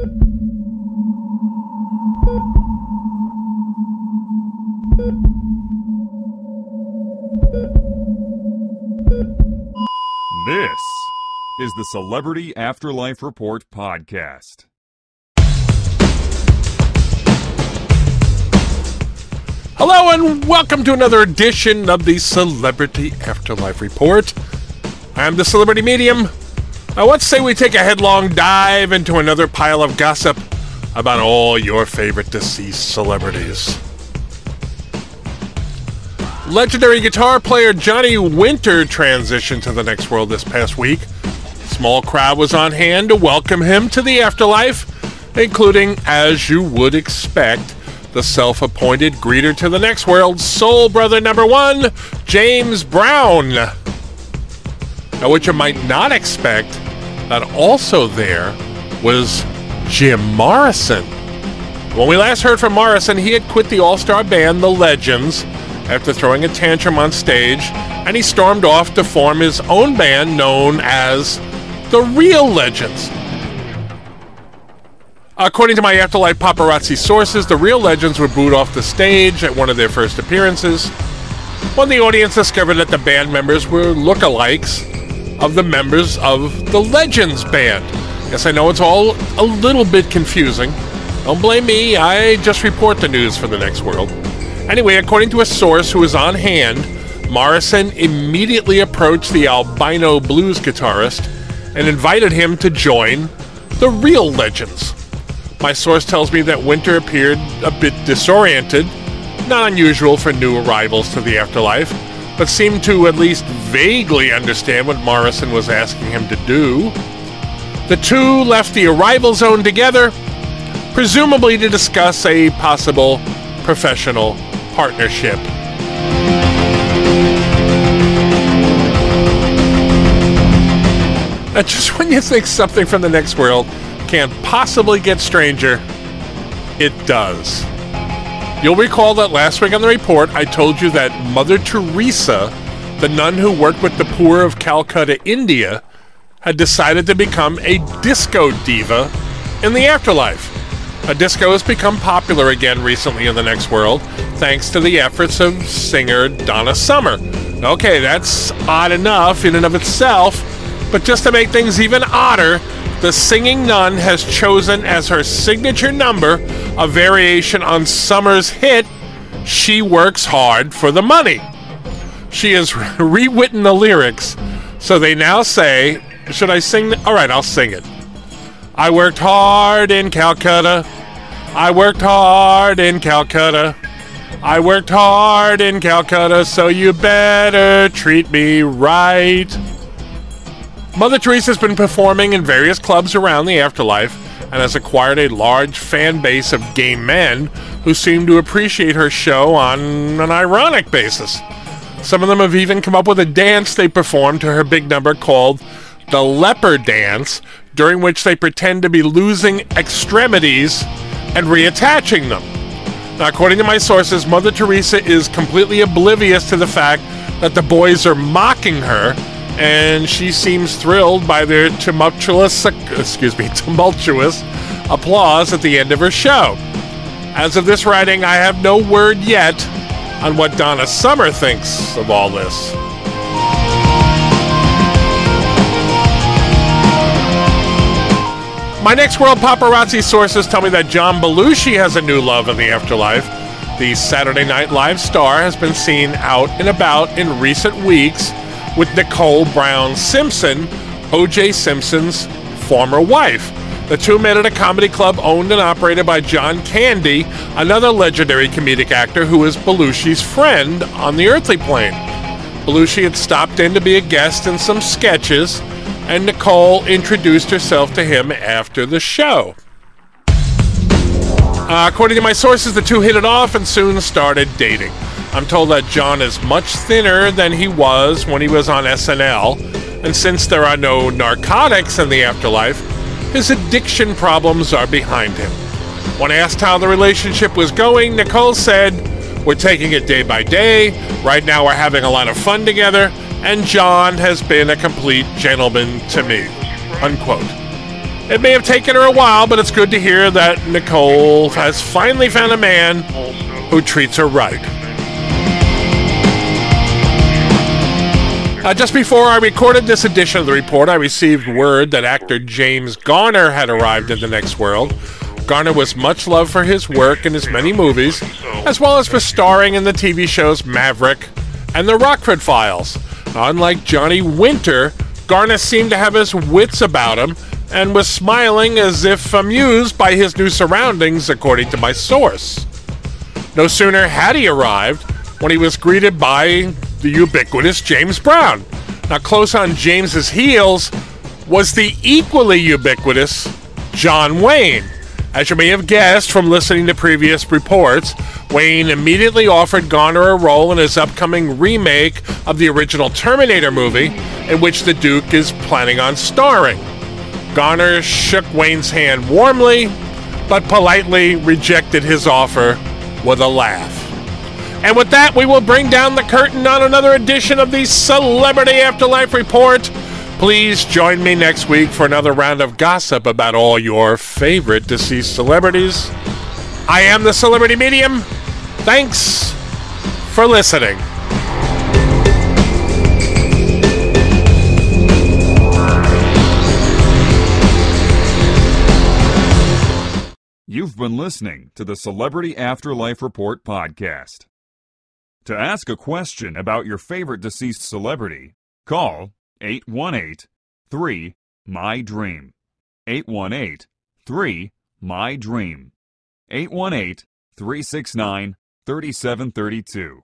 This is the Celebrity Afterlife Report podcast. Hello and welcome to another edition of the Celebrity Afterlife Report. I'm the Celebrity Medium. Let's say we take a headlong dive into another pile of gossip about all your favorite deceased celebrities. Legendary guitar player Johnny Winter transitioned to the next world this past week. A small crowd was on hand to welcome him to the afterlife, including, as you would expect, the self-appointed greeter to the next world, Soul Brother number 1, James Brown. Now, what you might not expect, that also there was Jim Morrison. When we last heard from Morrison, he had quit the all-star band, The Legends, after throwing a tantrum on stage, and he stormed off to form his own band known as The Real Legends. According to my Afterlife paparazzi sources, The Real Legends were booed off the stage at one of their first appearances when the audience discovered that the band members were lookalikes of the members of the Legends band. Yes, I know it's all a little bit confusing. Don't blame me, I just report the news for the next world. Anyway, according to a source who was on hand, Morrison immediately approached the albino blues guitarist and invited him to join The Real Legends. My source tells me that Winter appeared a bit disoriented, not unusual for new arrivals to the afterlife, but seemed to at least vaguely understand what Morrison was asking him to do. The two left the arrival zone together, presumably to discuss a possible professional partnership. Now, just when you think something from the next world can't possibly get stranger, it does. You'll recall that last week on the report, I told you that Mother Teresa, the nun who worked with the poor of Calcutta, India, had decided to become a disco diva in the afterlife. A disco has become popular again recently in the next world, thanks to the efforts of singer Donna Summer. Okay, that's odd enough in and of itself, but just to make things even odder, the singing nun has chosen as her signature number a variation on Summer's hit, She Works Hard for the Money. She has rewritten the lyrics, so they now say, should I sing? All right, I'll sing it. I worked hard in Calcutta. I worked hard in Calcutta. I worked hard in Calcutta, so you better treat me right. Mother Teresa has been performing in various clubs around the afterlife and has acquired a large fan base of gay men who seem to appreciate her show on an ironic basis. Some of them have even come up with a dance they performed to her big number called the Leper Dance, during which they pretend to be losing extremities and reattaching them. Now, according to my sources, Mother Teresa is completely oblivious to the fact that the boys are mocking her, and she seems thrilled by their tumultuous applause at the end of her show. As of this writing, I have no word yet on what Donna Summer thinks of all this. My next world paparazzi sources tell me that John Belushi has a new love in the afterlife. The Saturday Night Live star has been seen out and about in recent weeks with Nicole Brown Simpson, OJ Simpson's former wife. The two met at a comedy club owned and operated by John Candy, another legendary comedic actor who is Belushi's friend on the earthly plane. Belushi had stopped in to be a guest in some sketches, and Nicole introduced herself to him after the show. According to my sources, the two hit it off and soon started dating. I'm told that John is much thinner than he was when he was on SNL, and since there are no narcotics in the afterlife, his addiction problems are behind him. When asked how the relationship was going, Nicole said, "We're taking it day by day. Right now we're having a lot of fun together, and John has been a complete gentleman to me," unquote. It may have taken her a while, but it's good to hear that Nicole has finally found a man who treats her right. Just before I recorded this edition of the report, I received word that actor James Garner had arrived in the next world. Garner was much loved for his work in his many movies, as well as for starring in the TV shows Maverick and The Rockford Files. Unlike Johnny Winter, Garner seemed to have his wits about him and was smiling as if amused by his new surroundings, according to my source. No sooner had he arrived when he was greeted by the ubiquitous James Brown. Now, close on James's heels was the equally ubiquitous John Wayne. As you may have guessed from listening to previous reports, Wayne immediately offered Garner a role in his upcoming remake of the original Terminator movie, in which the Duke is planning on starring. Garner shook Wayne's hand warmly, but politely rejected his offer with a laugh. And with that, we will bring down the curtain on another edition of the Celebrity Afterlife Report. Please join me next week for another round of gossip about all your favorite deceased celebrities. I am the Celebrity Medium. Thanks for listening. You've been listening to the Celebrity Afterlife Report podcast. To ask a question about your favorite deceased celebrity, call 818-3-MY-DREAM. 818-3-MY-DREAM. 818-369-3732.